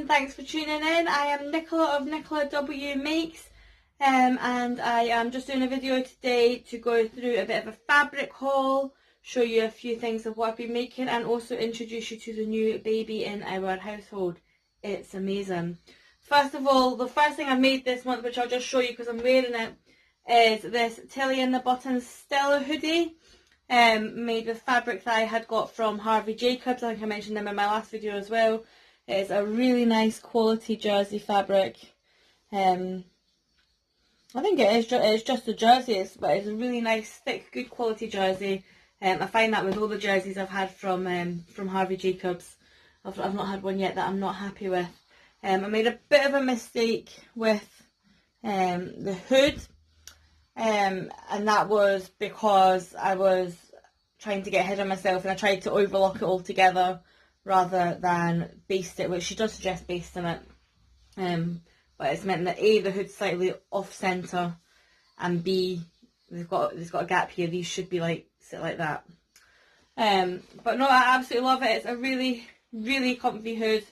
thanks for tuning in. I am Nicola of Nicolawmakes, and I am just doing a video today to go through a bit of a fabric haul, show you a few things of what I've been making, and also introduce you to the new baby in our household. It's amazing. First of all, the first thing I made this month, which I'll just show you because I'm wearing it, is this Tilly in the Buttons Stella hoodie, made with fabric that I had got from Harvey Jacobs. I think I mentioned them in my last video as well. It's a really nice quality jersey fabric. I think it's just a jersey, but it's a really nice, thick, good quality jersey. I find that with all the jerseys I've had from Harvey Jacobs, I've not had one yet that I'm not happy with. I made a bit of a mistake with the hood, and that was because I was trying to get ahead of myself and I tried to overlock it all together rather than baste it, which she does suggest basting it. But it's meant that A, the hood's slightly off centre, and B, there's got a gap here. These should be sit like that. But no, I absolutely love it. It's a really, really comfy hood.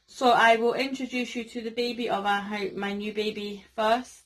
So I will introduce you to the baby of my new baby first,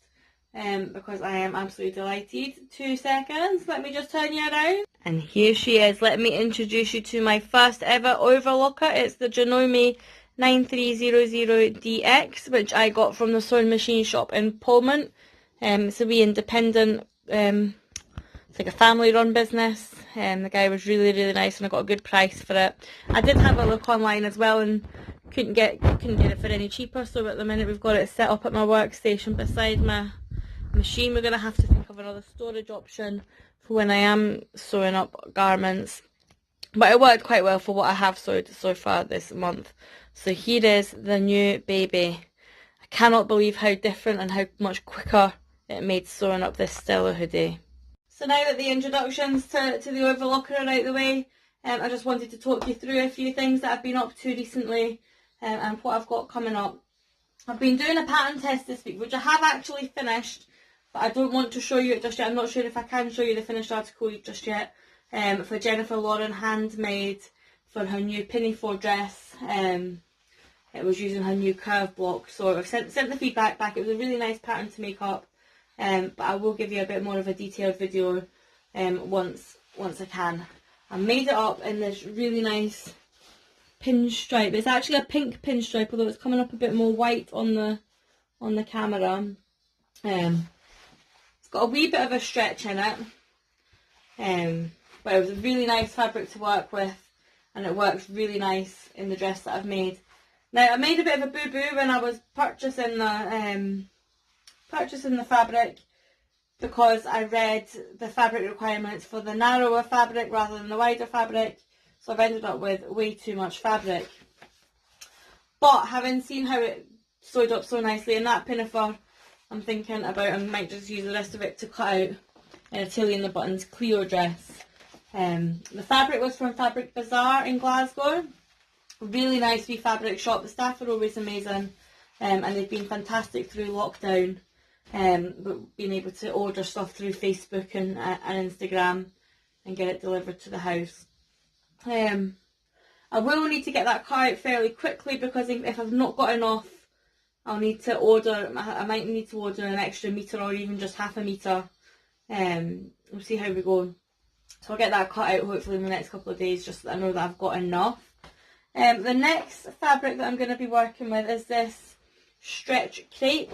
because I am absolutely delighted. 2 seconds, let me just turn you around. And here she is. Let me introduce you to my first ever overlocker. It's the Janome 9300DX, which I got from the sewing machine shop in Pullman. It's a wee independent, it's like a family run business. The guy was really, really nice and I got a good price for it. I did have a look online as well and couldn't get it for any cheaper, so at the minute we've got it set up at my workstation beside my machine. We're going to have to think of another storage option for when I am sewing up garments, but it worked quite well for what I have sewed so far this month. So here is the new baby. I cannot believe how different and how much quicker it made sewing up this Stella hoodie. So now that the introductions to the overlocker are out the way, I just wanted to talk you through a few things that I've been up to recently, and what I've got coming up. I've been doing a pattern test this week, which I have actually finished, but I don't want to show you it just yet. I'm not sure if I can show you the finished article just yet. For Jennifer Lauren handmade for her new pinafore dress. It was using her new curve block, so I've sent the feedback back. It was a really nice pattern to make up, but I will give you a bit more of a detailed video once I can. I made it up in this really nice pinstripe. It's actually a pink pinstripe, although it's coming up a bit more white on the camera. It's got a wee bit of a stretch in it, but it was a really nice fabric to work with, and it works really nice in the dress that I've made. Now, I made a bit of a boo-boo when I was purchasing the fabric, because I read the fabric requirements for the narrower fabric rather than the wider fabric, so I've ended up with way too much fabric. But having seen how it sewed up so nicely in that pinafore, I'm thinking about I might just use the rest of it to cut out in a Tilly in the Buttons Cleo dress. The fabric was from Fabric Bazaar in Glasgow. Really nice wee fabric shop. The staff are always amazing, and they've been fantastic through lockdown. But being able to order stuff through Facebook and Instagram and get it delivered to the house. I will need to get that cut out fairly quickly, because if I've not got enough, I'll need to order. I might need to order an extra metre or even just half a metre. We'll see how we go. So I'll get that cut out hopefully in the next couple of days, just so that I know that I've got enough. The next fabric that I'm going to be working with is this stretch crepe.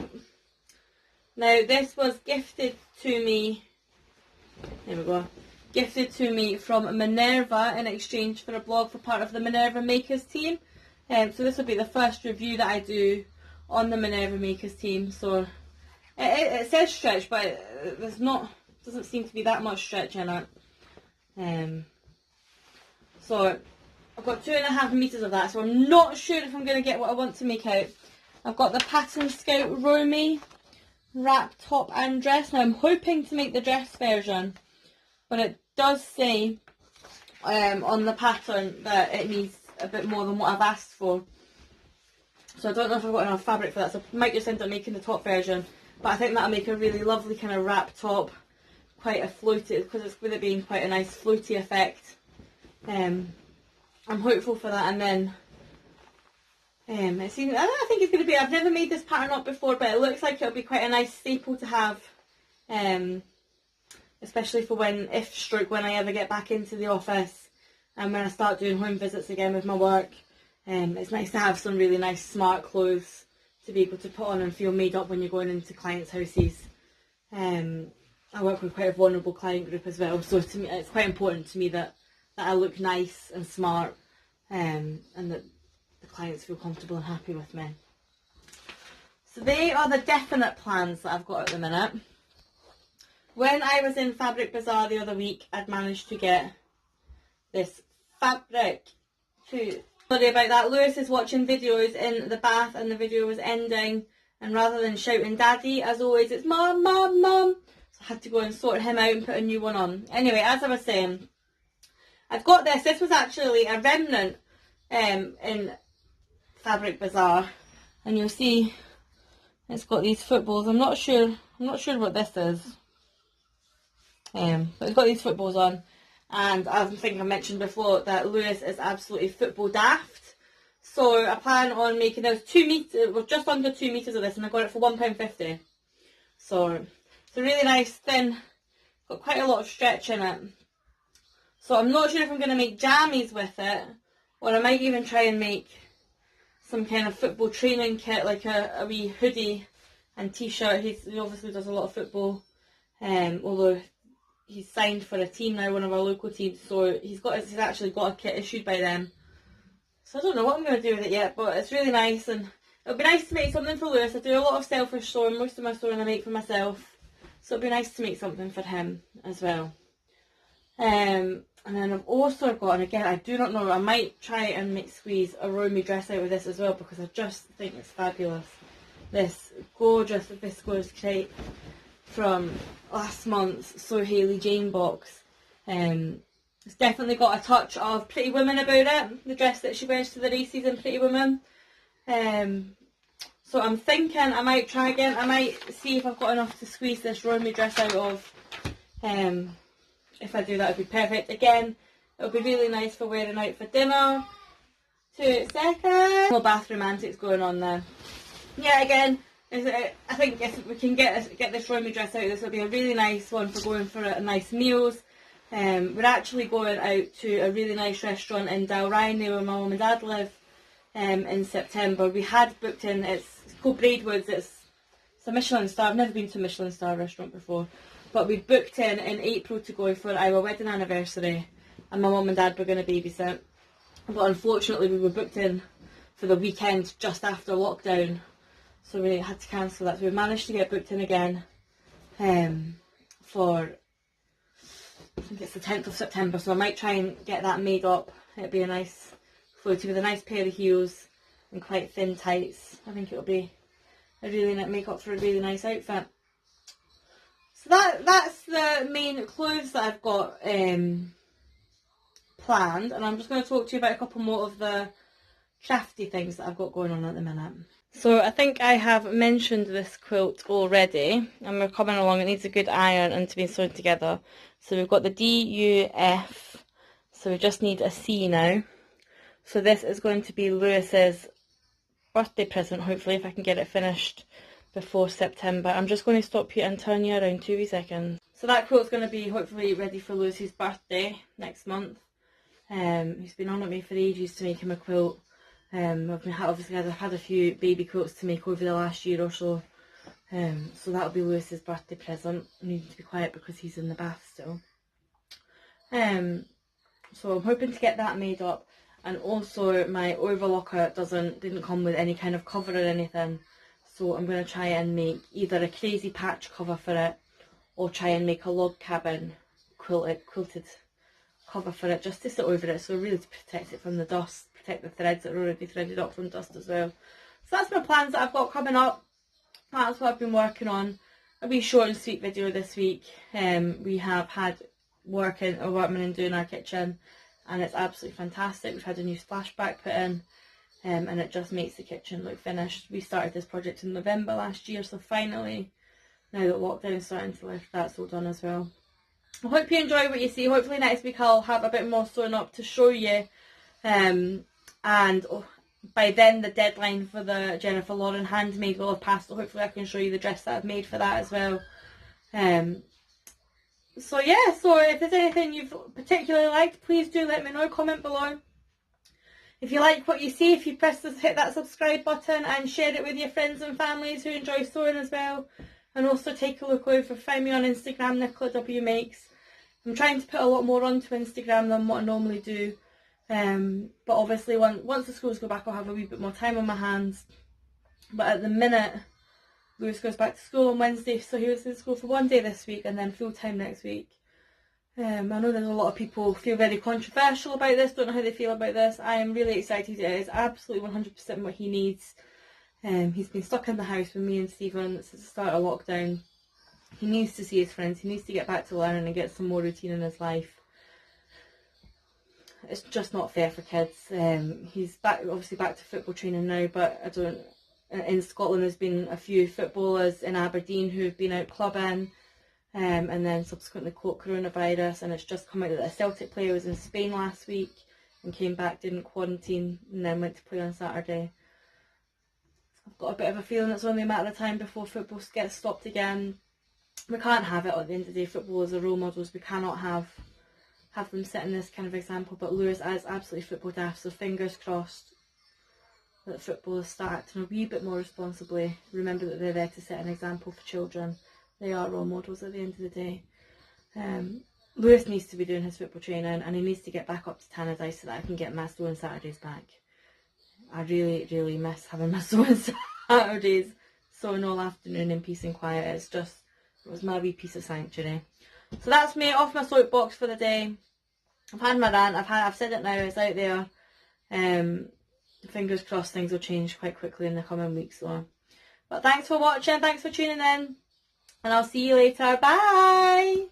Now, this was gifted to me, there we go, gifted to me from Minerva in exchange for a blog for part of the Minerva Makers team. So this will be the first review that I do on the Minerva Makers team. So it says stretch, but doesn't seem to be that much stretch in it. So I've got 2.5 metres of that, so I'm not sure if I'm going to get what I want to make out. I've got the Pattern Scout Romy wrap top and dress. Now I'm hoping to make the dress version, but it does say on the pattern that it needs a bit more than what I've asked for. So I don't know if I've got enough fabric for that, so I might just end up making the top version. But I think that'll make a really lovely kind of wrap top, quite a floaty, because it's with it being quite a nice floaty effect. I'm hopeful for that, and then I think it's going to be, I've never made this pattern up before, but it looks like it'll be quite a nice staple to have, especially for when I ever get back into the office and when I start doing home visits again with my work. It's nice to have some really nice smart clothes to be able to put on and feel made up when you're going into clients' houses. I work with quite a vulnerable client group as well, so to me it's quite important to me that I look nice and smart, and that the clients feel comfortable and happy with me. So they are the definite plans that I've got at the minute. When I was in Fabric Bazaar the other week, I'd managed to get this fabric too. Sorry about that. Lewis is watching videos in the bath and the video was ending, and rather than shouting daddy, as always, it's mom, mom, mom. So I had to go and sort him out and put a new one on. Anyway, as I was saying, I've got this. This was actually a remnant in Fabric Bazaar, and you'll see it's got these footballs. I'm not sure what this is, but it's got these footballs on, and I think I mentioned before that Lewis is absolutely football daft. So I plan on making those 2 meters, well, just under 2 meters of this, and I got it for £1.50. So it's a really nice thin, got quite a lot of stretch in it. So I'm not sure if I'm going to make jammies with it, or I might even try and make some kind of football training kit, like a wee hoodie and t-shirt. He obviously does a lot of football, although he's signed for a team now, one of our local teams, so he's actually got a kit issued by them. So I don't know what I'm going to do with it yet, but it's really nice, and it'll be nice to make something for Lewis. I do a lot of selfish sewing. Most of my sewing I make for myself, so it'll be nice to make something for him as well. And then I've also got, and again, I do not know, I might try and squeeze a Romy dress out with this as well, because I just think it's fabulous. This gorgeous viscose crepe from last month's So Hayley Jane box. It's definitely got a touch of Pretty Woman about it, the dress that she wears to the races in Pretty Woman. So I'm thinking I might try again. I might see if I've got enough to squeeze this Romy dress out of. If I do that, it'll be perfect. Again, it'll be really nice for wearing out for dinner. 2 seconds. More bathroom antics going on there. Yeah, again, I think if we can get this Romy dress out, this will be a really nice one for going for a nice meals. We're actually going out to a really nice restaurant in Dalrymple where my mum and dad live in September. We had booked in, it's called Braidwoods, it's a Michelin star. I've never been to a Michelin star restaurant before. But we booked in April to go for our wedding anniversary, and my mum and dad were going to babysit. But unfortunately we were booked in for the weekend just after lockdown, so we had to cancel that. So we managed to get booked in again for, I think it's the 10th of September, so I might try and get that made up. It'll be a nice floaty with a nice pair of heels and quite thin tights. I think it'll be a really nice make-up for a really nice outfit. So that's the main clothes that I've got planned, and I'm just going to talk to you about a couple more of the crafty things that I've got going on at the minute. So I think I have mentioned this quilt already, and we're coming along. It needs a good iron and to be sewn together. So we've got the D-U-F, so we just need a C now. So this is going to be Lewis's birthday present, hopefully, if I can get it finished before September. I'm just going to stop you and turn you around 2 seconds. So that quilt's going to be hopefully ready for Lewis's birthday next month. He's been on at me for ages to make him a quilt. I've had a few baby quilts to make over the last year or so. So that'll be Lewis's birthday present. I need to be quiet because he's in the bath still. So I'm hoping to get that made up, and also my overlocker didn't come with any kind of cover or anything. So I'm going to try and make either a crazy patch cover for it, or try and make a log cabin quilted cover for it, just to sit over it, so really to protect it from the dust, protect the threads that are already threaded up from dust as well. So that's my plans that I've got coming up. That's what I've been working on. A wee short and sweet video this week. We have had workmen doing our kitchen, and it's absolutely fantastic. We've had a new splashback put in. And it just makes the kitchen look finished. We started this project in November last year, so finally, now that lockdown's starting to lift, that's all done as well. I hope you enjoy what you see. Hopefully next week I'll have a bit more sewn up to show you. And by then the deadline for the Jennifer Lauren handmade will have passed. So hopefully I can show you the dress that I've made for that as well. So yeah, so if there's anything you've particularly liked, please do let me know, comment below. If you like what you see, if you hit that subscribe button and share it with your friends and families who enjoy sewing as well. And also take a look over, find me on Instagram, Nicolawmakes. I'm trying to put a lot more onto Instagram than what I normally do. But obviously once the schools go back, I'll have a wee bit more time on my hands. But at the minute, Lewis goes back to school on Wednesday, so he was in school for one day this week and then full time next week. I know there's a lot of people feel very controversial about this, don't know how they feel about this. I am really excited. It is absolutely 100% what he needs. He's been stuck in the house with me and Stephen since the start of lockdown. He needs to see his friends, he needs to get back to learning and get some more routine in his life. It's just not fair for kids. He's obviously back to football training now, but in Scotland there's been a few footballers in Aberdeen who have been out clubbing. And then subsequently caught coronavirus, and it's just come out that a Celtic player was in Spain last week and came back, didn't quarantine, and then went to play on Saturday. I've got a bit of a feeling it's only a matter of time before football gets stopped again. We can't have it at the end of the day. Footballers are role models. We cannot have them setting this kind of example. But Lewis is absolutely football daft, so fingers crossed that footballers start acting a wee bit more responsibly. Remember that they're there to set an example for children. They are role models at the end of the day. Lewis needs to be doing his football training, and he needs to get back up to Tannadice so that I can get my sewing Saturdays back. I really, really miss having my sewing Saturdays, sewing all afternoon in peace and quiet. It was my wee piece of sanctuary. So that's me off my soapbox for the day. I've had my rant, I've said it now, it's out there. Fingers crossed things will change quite quickly in the coming weeks though. But thanks for watching, thanks for tuning in. And I'll see you later. Bye!